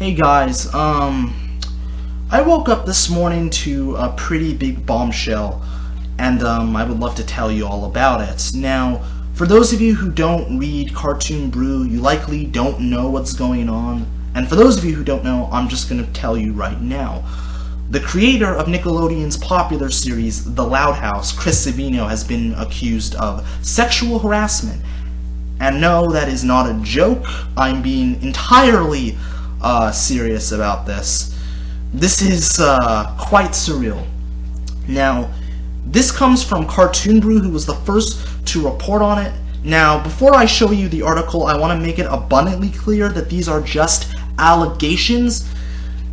Hey guys, I woke up this morning to a pretty big bombshell, and I would love to tell you all about it. Now, for those of you who don't read Cartoon Brew, you likely don't know what's going on, and for those of you who don't know, I'm just going to tell you right now. The creator of Nickelodeon's popular series, The Loud House, Chris Savino, has been accused of sexual harassment. And no, that is not a joke. I'm being entirely serious about this. This is quite surreal. Now, this comes from Cartoon Brew, who was the first to report on it. Now, before I show you the article, I want to make it abundantly clear that these are just allegations.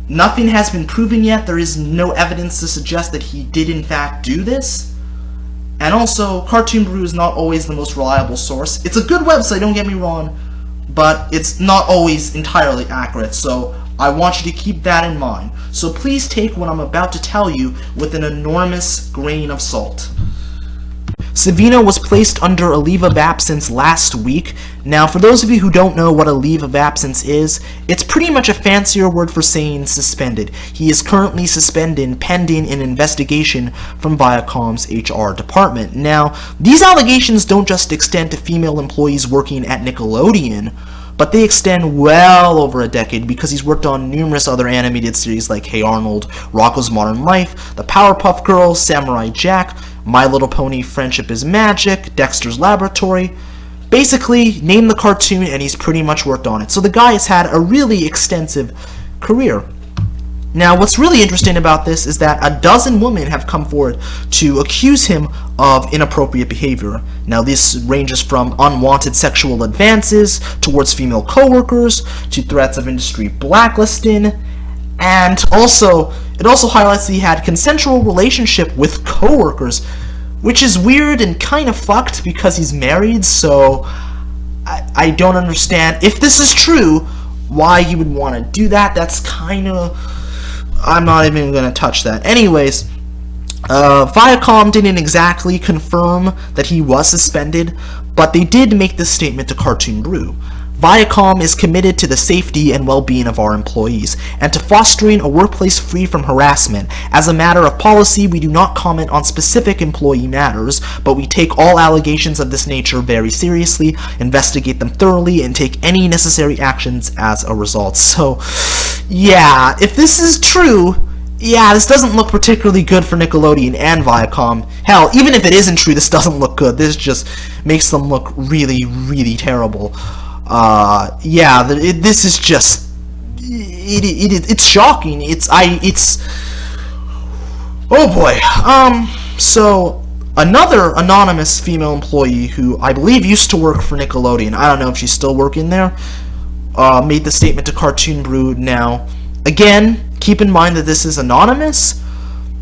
Nothing has been proven yet. There is no evidence to suggest that he did in fact do this. And also, Cartoon Brew is not always the most reliable source. It's a good website, don't get me wrong, but it's not always entirely accurate, so I want you to keep that in mind. So please take what I'm about to tell you with an enormous grain of salt. Savino was placed under a leave of absence last week. Now, for those of you who don't know what a leave of absence is, it's pretty much a fancier word for saying suspended. He is currently suspended pending an investigation from Viacom's HR department. Now, these allegations don't just extend to female employees working at Nickelodeon, but they extend well over a decade because he's worked on numerous other animated series like Hey Arnold, Rocko's Modern Life, The Powerpuff Girls, Samurai Jack, My Little Pony Friendship is Magic, Dexter's Laboratory. Basically, name the cartoon and he's pretty much worked on it. So the guy has had a really extensive career. Now, what's really interesting about this is that a dozen women have come forward to accuse him of inappropriate behavior. Now, this ranges from unwanted sexual advances towards female coworkers to threats of industry blacklisting, and it also highlights that he had consensual relationship with coworkers, which is weird and kind of fucked because he's married. So I don't understand if this is true why he would want to do that. That's kind of, I'm not even going to touch that. Anyways, Viacom didn't exactly confirm that he was suspended, but they did make this statement to Cartoon Brew. Viacom is committed to the safety and well-being of our employees, and to fostering a workplace free from harassment. As a matter of policy, we do not comment on specific employee matters, but we take all allegations of this nature very seriously, investigate them thoroughly, and take any necessary actions as a result. So, yeah, if this is true, yeah, this doesn't look particularly good for Nickelodeon and Viacom. Hell, even if it isn't true, this doesn't look good. This just makes them look really, really terrible. Yeah, this is just, it's shocking. Oh boy. So, another anonymous female employee who I believe used to work for Nickelodeon, I don't know if she's still working there, made the statement to Cartoon Brew. Now, again, keep in mind that this is anonymous.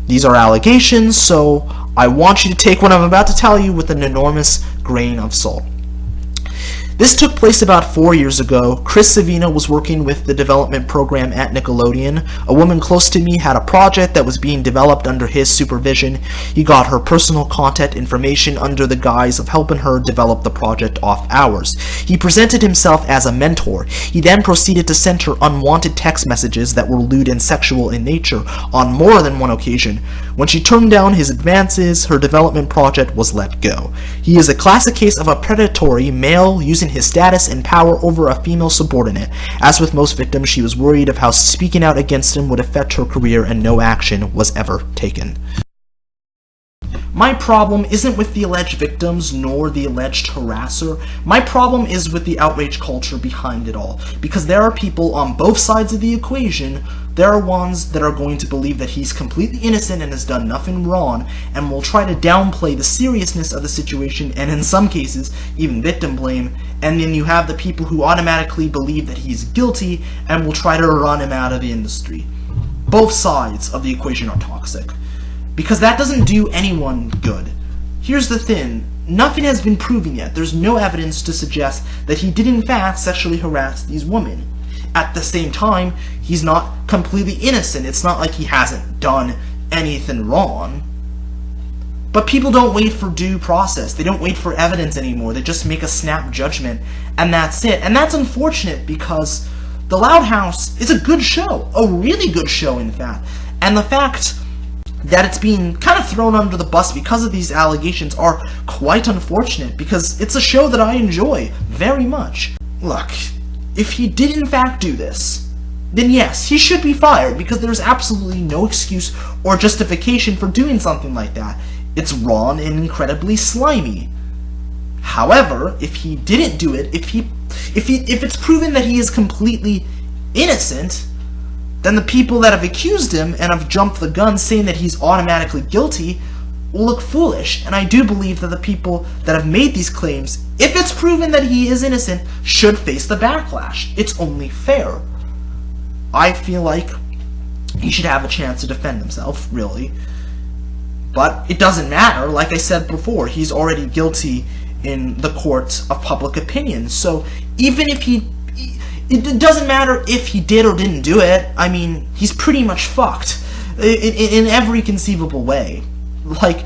These are allegations, so I want you to take what I'm about to tell you with an enormous grain of salt. This took place about 4 years ago. Chris Savino was working with the development program at Nickelodeon. A woman close to me had a project that was being developed under his supervision. He got her personal contact information under the guise of helping her develop the project off hours. He presented himself as a mentor. He then proceeded to send her unwanted text messages that were lewd and sexual in nature on more than one occasion. When she turned down his advances, her development project was let go. He is a classic case of a predatory male using his status and power over a female subordinate. As with most victims, she was worried of how speaking out against him would affect her career, and no action was ever taken. My problem isn't with the alleged victims nor the alleged harasser. My problem is with the outrage culture behind it all. Because there are people on both sides of the equation. There are ones that are going to believe that he's completely innocent and has done nothing wrong, and will try to downplay the seriousness of the situation, and in some cases, even victim blame. And then you have the people who automatically believe that he's guilty and will try to run him out of the industry. Both sides of the equation are toxic, because that doesn't do anyone good. Here's the thing, nothing has been proven yet. There's no evidence to suggest that he did in fact sexually harass these women. At the same time, he's not completely innocent. It's not like he hasn't done anything wrong. But people don't wait for due process. They don't wait for evidence anymore. They just make a snap judgment, and that's it. And that's unfortunate because The Loud House is a good show, a really good show, in fact. And the fact that it's being kind of thrown under the bus because of these allegations are quite unfortunate, because it's a show that I enjoy very much. Look, if he did in fact do this, then yes, he should be fired, because there's absolutely no excuse or justification for doing something like that. It's wrong and incredibly slimy. However, if he didn't do it, if it's proven that he is completely innocent, then the people that have accused him and have jumped the gun saying that he's automatically guilty will look foolish. And I do believe that the people that have made these claims, if it's proven that he is innocent, should face the backlash. It's only fair. I feel like he should have a chance to defend himself, really. But it doesn't matter. Like I said before, he's already guilty in the courts of public opinion. So even if it doesn't matter if he did or didn't do it. I mean, he's pretty much fucked in every conceivable way. Like,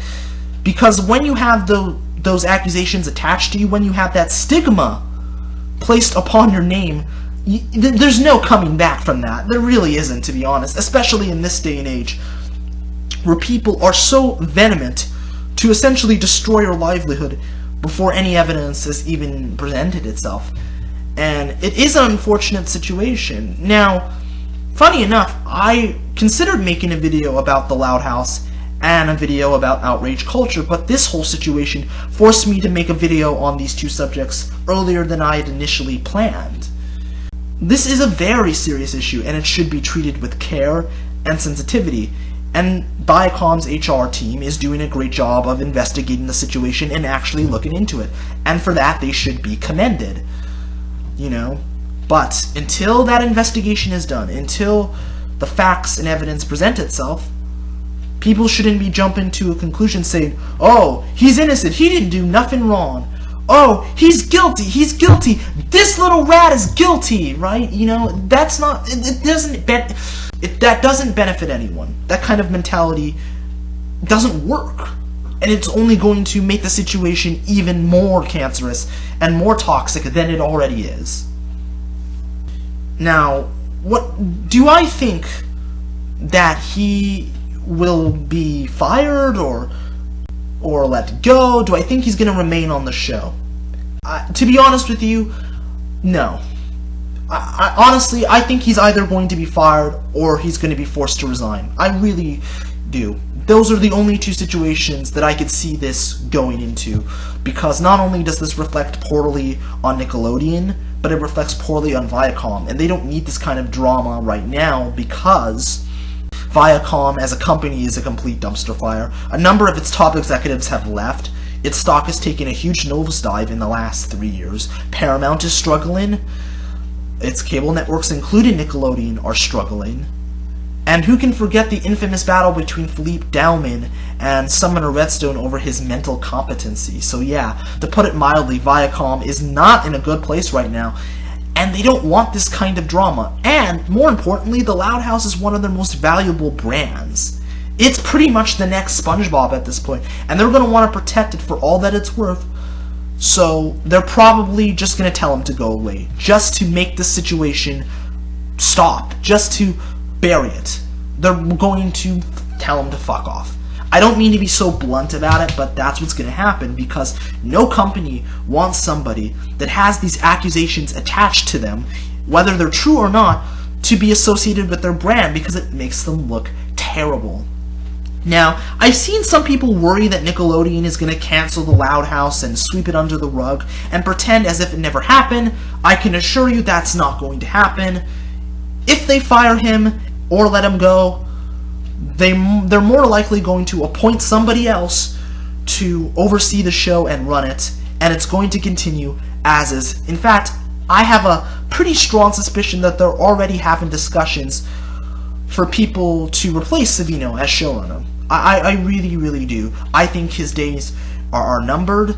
because when you have those accusations attached to you, when you have that stigma placed upon your name, there's no coming back from that. There really isn't, to be honest, especially in this day and age, where people are so vehement to essentially destroy your livelihood before any evidence has even presented itself. And it is an unfortunate situation. Now, funny enough, I considered making a video about the Loud House and a video about outrage culture, but this whole situation forced me to make a video on these two subjects earlier than I had initially planned. This is a very serious issue, and it should be treated with care and sensitivity. And Viacom's HR team is doing a great job of investigating the situation and actually looking into it. And for that, they should be commended. You know? But until that investigation is done, until the facts and evidence present itself, people shouldn't be jumping to a conclusion saying, oh, he's innocent, he didn't do nothing wrong. Oh, he's guilty, this little rat is guilty, right? You know, that's not, that doesn't benefit anyone. That kind of mentality doesn't work. And it's only going to make the situation even more cancerous and more toxic than it already is. Now, what do I think that he will be fired or let go? Do I think he's going to remain on the show? To be honest with you, no. Honestly, I think he's either going to be fired or he's going to be forced to resign. I really do. Those are the only two situations that I could see this going into, because not only does this reflect poorly on Nickelodeon, but it reflects poorly on Viacom, and they don't need this kind of drama right now because Viacom as a company is a complete dumpster fire. A number of its top executives have left. Its stock has taken a huge nosedive in the last 3 years. Paramount is struggling. Its cable networks, including Nickelodeon, are struggling. And who can forget the infamous battle between Philippe Dauman and Summoner Redstone over his mental competency? So yeah, to put it mildly, Viacom is not in a good place right now, and they don't want this kind of drama. And, more importantly, the Loud House is one of their most valuable brands. It's pretty much the next SpongeBob at this point, and they're going to want to protect it for all that it's worth. So they're probably just going to tell him to go away, just to make the situation stop, just to bury it. They're going to tell him to fuck off. I don't mean to be so blunt about it, but that's what's going to happen, because no company wants somebody that has these accusations attached to them, whether they're true or not, to be associated with their brand, because it makes them look terrible. Now, I've seen some people worry that Nickelodeon is going to cancel the Loud House and sweep it under the rug and pretend as if it never happened. I can assure you that's not going to happen. If they fire him or let him go, they're more likely going to appoint somebody else to oversee the show and run it, and it's going to continue as is. In fact, I have a pretty strong suspicion that they're already having discussions for people to replace Savino as showrunner. I really, really do. I think his days are numbered,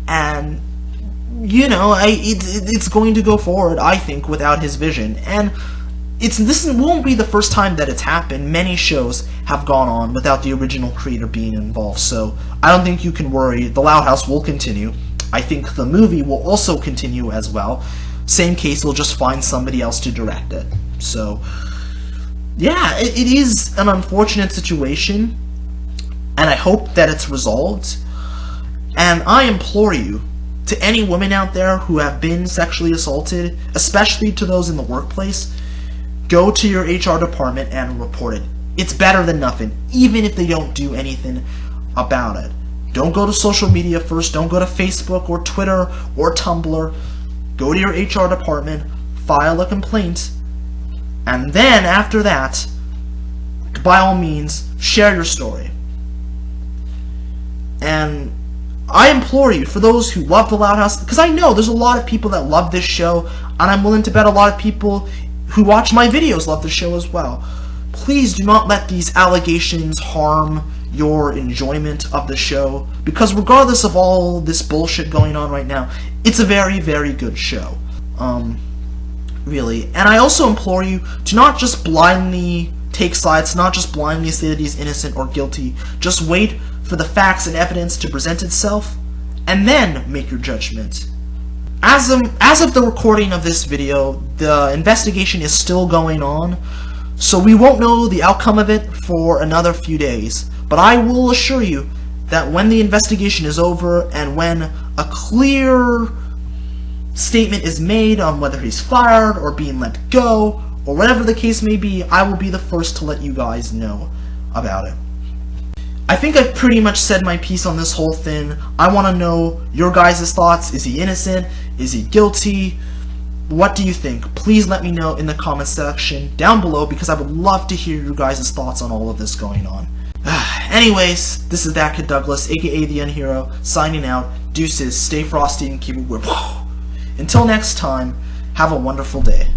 and, you know, it's going to go forward, I think, without his vision. And this won't be the first time that it's happened. Many shows have gone on without the original creator being involved, so I don't think you can worry. The Loud House will continue. I think the movie will also continue as well. same case, they'll just find somebody else to direct it. So, yeah, it is an unfortunate situation, and I hope that it's resolved. And I implore you, to any women out there who have been sexually assaulted, especially to those in the workplace, go to your HR department and report it. It's better than nothing, even if they don't do anything about it. Don't go to social media first. Don't go to Facebook or Twitter or Tumblr. Go to your HR department, file a complaint, and then after that, by all means, share your story. And I implore you, for those who love the Loud House, because I know there's a lot of people that love this show, and I'm willing to bet a lot of people who watch my videos love the show as well. Please do not let these allegations harm your enjoyment of the show, because regardless of all this bullshit going on right now, it's a very, very good show. Really. And I also implore you to not just blindly take sides, not just blindly say that he's innocent or guilty. Just wait for the facts and evidence to present itself, and then make your judgment. As of the recording of this video, the investigation is still going on, so we won't know the outcome of it for another few days. But I will assure you that when the investigation is over, and when a clear statement is made on whether he's fired or being let go, or whatever the case may be, I will be the first to let you guys know about it. I think I've pretty much said my piece on this whole thing. I want to know your guys' thoughts. Is he innocent? Is he guilty? What do you think? Please let me know in the comment section down below, because I would love to hear your guys' thoughts on all of this going on. Anyways, this is ThatKidDouglas, aka the Unhero, signing out. Deuces, stay frosty and keep it weird. Until next time, have a wonderful day.